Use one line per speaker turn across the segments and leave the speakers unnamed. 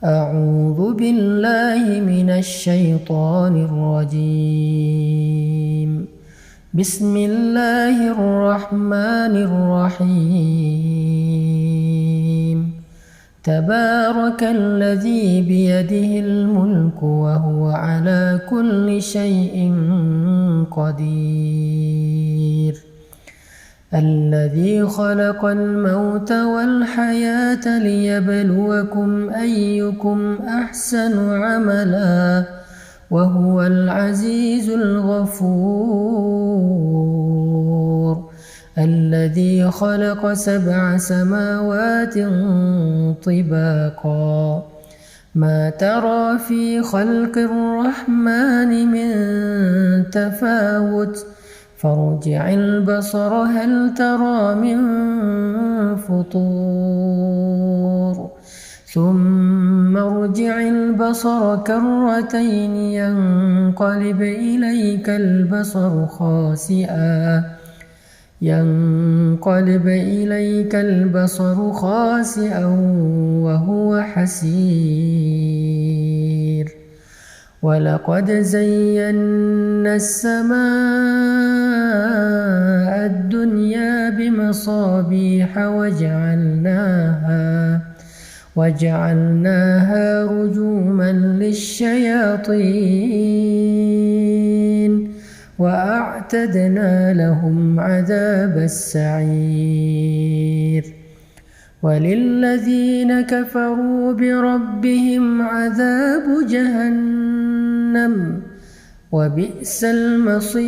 أعوذ بالله من الشيطان الرجيم. بسم الله الرحمن الرحيم. تبارك الذي بيده الملك وهو على كل شيء قدير. الذي خلق الموت والحياة ليبلوكم أيكم أحسن عملا وهو العزيز الغفور. الذي خلق 7 سماوات طباقا ما ترى في خلق الرحمن من تفاوت فارجع البصر هل ترى من فطور ثم ارجع البصر كرتين ينقلب إليك البصر خاسئا وهو حسير. ولقد زينا السماء الدنيا بمصابيح وجعلناها رجوما للشياطين وأعتدنا لهم عذاب السعير. وللذين كفروا بربهم عذاب جهنم وبئس المصير.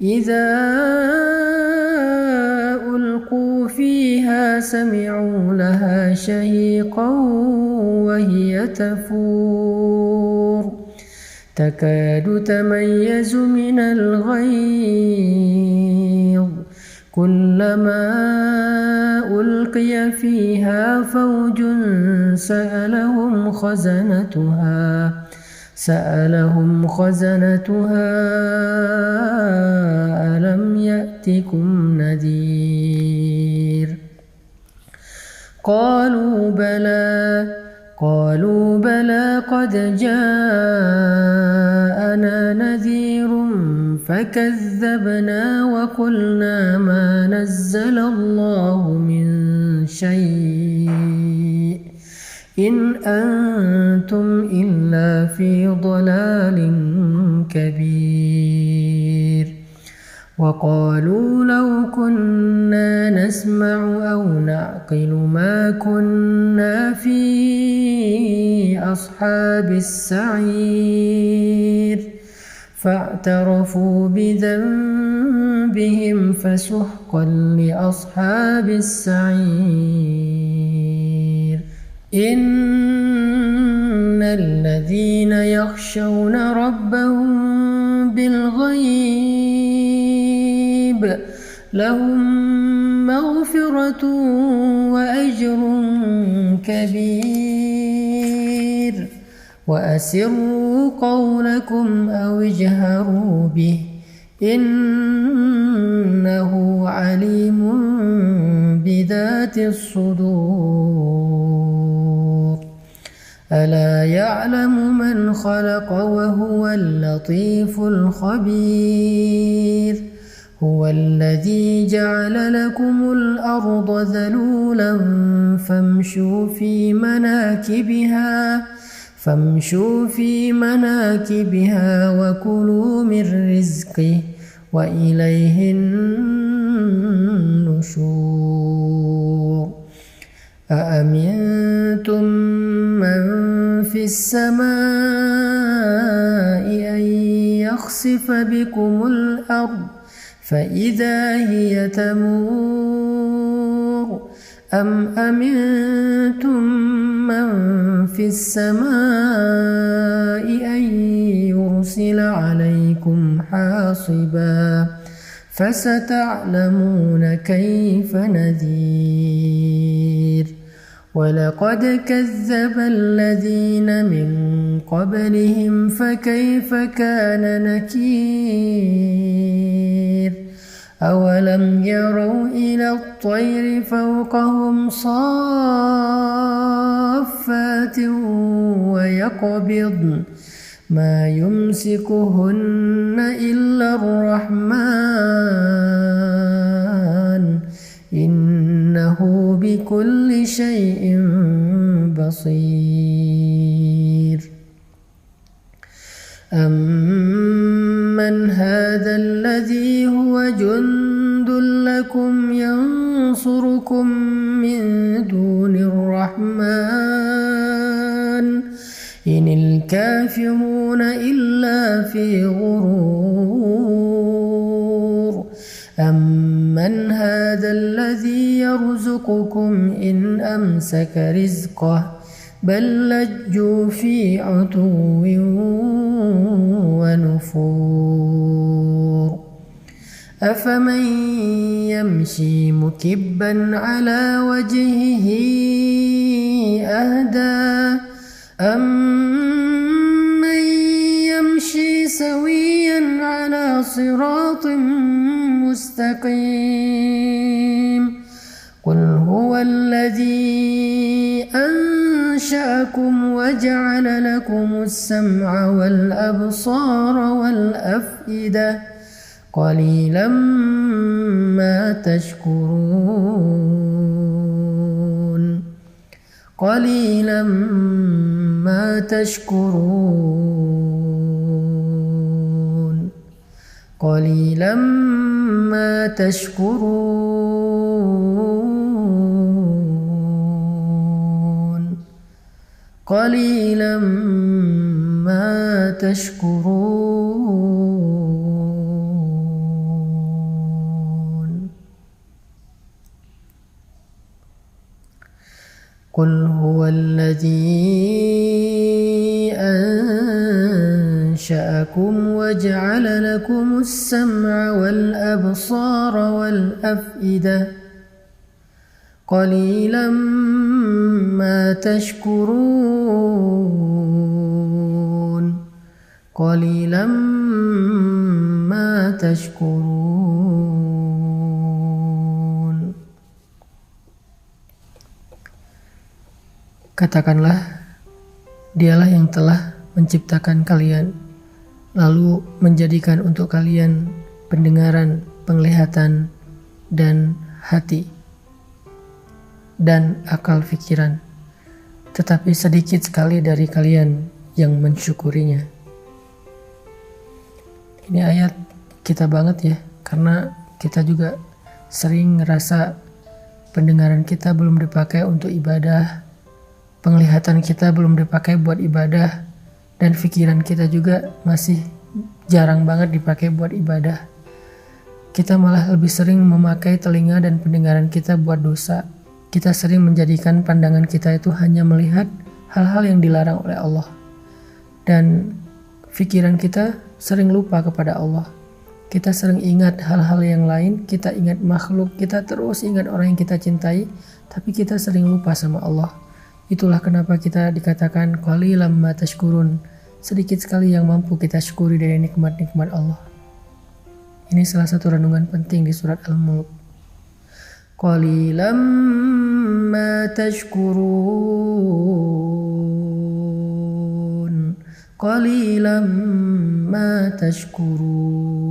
إذا ألقوا فيها سمعوا لها شهيقا وهي تفور تكاد تميز من الغيظ كلما ألقي فيها فوج سألهم خزنتها ألم يأتكم نذير. قالوا بلى قد جاءنا نذير فكذبنا وقلنا ما نزل الله من شيء إن أنتم إلا في ضلال كبير. وقالوا لو كنا نسمع أو نعقل ما كنا في أصحاب السعير فاعترفوا بذنبهم فسحقا لأصحاب السعير. إن الذين يخشون ربهم بالغيب لهم مغفرة وأجر كبير. وأسروا قولكم أو اجهروا به إنه عليم بذات الصدور. ألا يعلم من خلق وهو اللطيف الخبير. هو الذي جعل لكم الأرض ذلولا فامشوا في مناكبها وكلوا من رزقه وإليه النشور. أأمنتم من في السماء أن يخسف بكم الأرض فإذا هي تمور أم أمنتم من في السماء أن يرسل عليكم حاصبا فستعلمون كيف نذير. ولقد كذب الذين من قبلهم فكيف كان نكير. أولم يروا إلى الطير فوقهم صافات سماوات ويقبضن ما يمسكهن إلا الرحمن إنه بكل شيء بصير أمن هذا الذي هو جند لكم ينصركم من دون الرحمن إن الكافرون إلا في غرور أمن هذا الذي يرزقكم إن أمسك رزقه بل لجوا في عتو ونفور أفمن يمشي مكبا على وجهه أهدى أمن يمشي سويا على صراط مستقيم قل هو الذي أنشأكم وجعل لكم السمع والأبصار والأفئدة قليلا ما تشكرون قليلا ما تشكرون قليلا ما تشكرون قليلا ما تشكرون قل هو الذي أنشأكم وجعل لكم السمع والأبصار والأفئدة قليلا ما تشكرون قليلا ما تشكرون.
Katakanlah, Dialah yang telah menciptakan kalian, lalu menjadikan untuk kalian pendengaran, penglihatan, dan hati, dan akal fikiran. Tetapi sedikit sekali dari kalian yang mensyukurinya. Ini ayat kita banget ya, karena kita juga sering ngerasa pendengaran kita belum dipakai untuk ibadah, penglihatan kita belum dipakai buat ibadah, dan pikiran kita juga masih jarang banget dipakai buat ibadah. Kita malah lebih sering memakai telinga dan pendengaran kita buat dosa. Kita sering menjadikan pandangan kita itu hanya melihat hal-hal yang dilarang oleh Allah. Dan pikiran kita sering lupa kepada Allah. Kita sering ingat hal-hal yang lain, kita ingat makhluk, kita terus ingat orang yang kita cintai, tapi kita sering lupa sama Allah. Itulah kenapa kita dikatakan qalilan ma tashkurun, sedikit sekali yang mampu kita syukuri dari nikmat-nikmat Allah. Ini salah satu renungan penting di surat Al-Mulk. Qalilan ma tashkurun, qalilan ma tashkurun.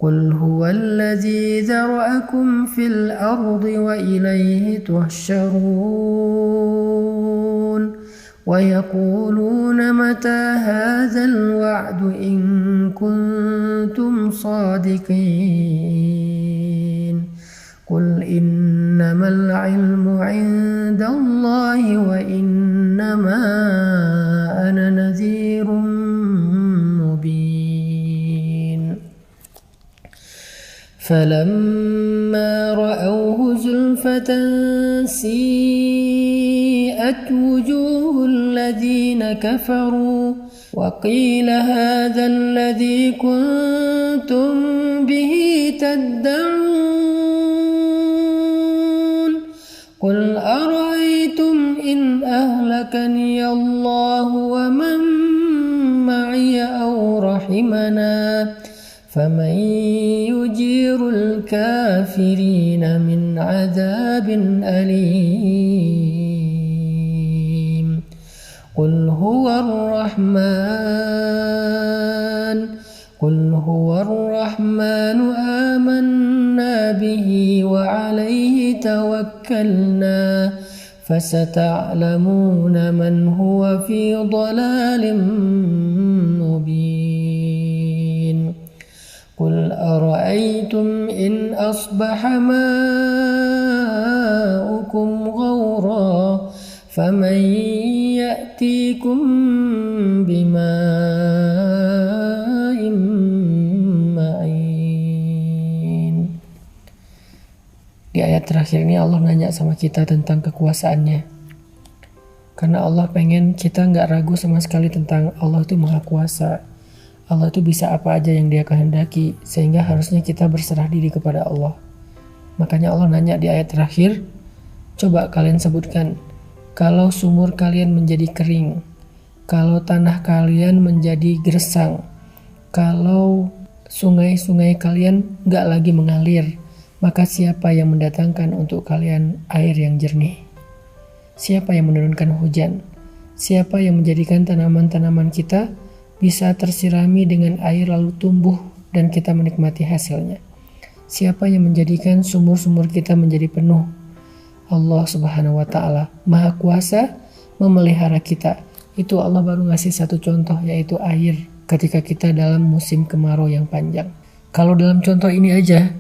Qul huwallazi zara'akum fil ardi wa ilayhi tuhsyarun wa yaquluna mata hadzal wa'du in kuntum sadiqin. Qul innamal ilmu 'indallahi wa innama ana nadhirun mubin. فلما رأوه زلفة سيئت وجوه الذين كفروا وقيل هذا الذي كنتم به تدعون قل أرأيتم إن أهلكني الله ومن معي أو رحمنا فمن يجير الكافرين من عذاب أليم.
هو الرحمن آمنا به وعليه توكلنا فستعلمون من هو في ضلال مبين قل أرأيتم إن أصبح ماؤكم غورا فمن يأتيكم بماء معين. Di ayat terakhir ini Allah nanya sama kita tentang kekuasaannya. Karena Allah pengen kita nggak ragu sama sekali tentang Allah itu maha kuasa. Allah itu bisa apa aja yang dia kehendaki. Sehingga harusnya kita berserah diri kepada Allah. Makanya Allah nanya di ayat terakhir, coba kalian sebutkan, kalau sumur kalian menjadi kering, kalau tanah kalian menjadi gersang, kalau sungai-sungai kalian nggak lagi mengalir, maka siapa yang mendatangkan untuk kalian air yang jernih? Siapa yang menurunkan hujan? Siapa yang menjadikan tanaman-tanaman kita bisa tersirami dengan air lalu tumbuh dan kita menikmati hasilnya? Siapa yang menjadikan sumur-sumur kita menjadi penuh? Allah Subhanahu wa Ta'ala, Maha Kuasa, memelihara kita. Itu Allah baru ngasih satu contoh, yaitu air ketika kita dalam musim kemarau yang panjang. Kalau dalam contoh ini aja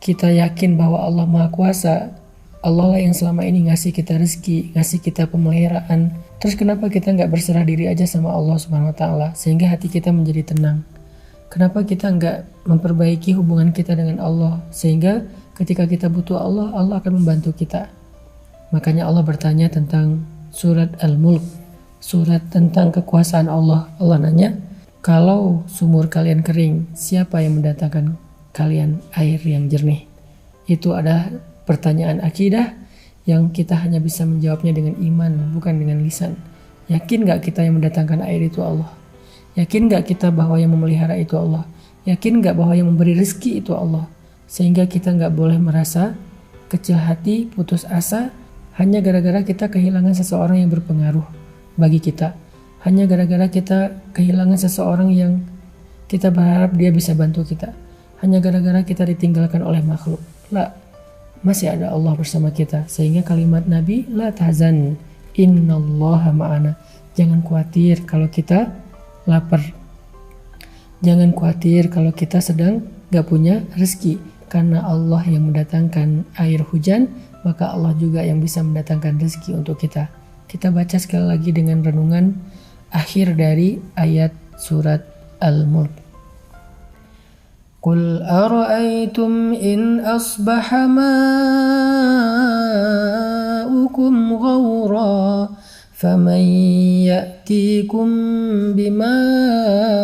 kita yakin bahwa Allah Maha Kuasa, Allah lah yang selama ini ngasih kita rezeki, ngasih kita pemeliharaan. Terus kenapa kita nggak berserah diri aja sama Allah Subhanahu Wa Taala sehingga hati kita menjadi tenang? Kenapa kita nggak memperbaiki hubungan kita dengan Allah sehingga ketika kita butuh Allah, Allah akan membantu kita? Makanya Allah bertanya tentang surat Al-Mulk, surat tentang kekuasaan Allah. Allah nanya, kalau sumur kalian kering, siapa yang mendatangkan kalian air yang jernih? Itu adalah pertanyaan akidah yang kita hanya bisa menjawabnya dengan iman, bukan dengan lisan. Yakin gak kita yang mendatangkan air itu Allah? Yakin gak kita bahwa yang memelihara itu Allah? Yakin gak bahwa yang memberi rezeki itu Allah? Sehingga kita gak boleh merasa kecil hati, putus asa hanya gara-gara kita kehilangan seseorang yang berpengaruh bagi kita. Hanya gara-gara kita kehilangan seseorang yang kita berharap dia bisa bantu kita. Hanya gara-gara kita ditinggalkan oleh makhluk. La, masih ada Allah bersama kita. Sehingga kalimat Nabi, la tahzan, innallaha ma'ana. Jangan khawatir kalau kita lapar. Jangan khawatir kalau kita sedang gak punya rezeki. Karena Allah yang mendatangkan air hujan, maka Allah juga yang bisa mendatangkan rezeki untuk kita. Kita baca sekali lagi dengan renungan akhir dari ayat surat Al-Mulk. Qul ara'aytum in asbaha ma'ukum ghawra faman ya'tikum bima'in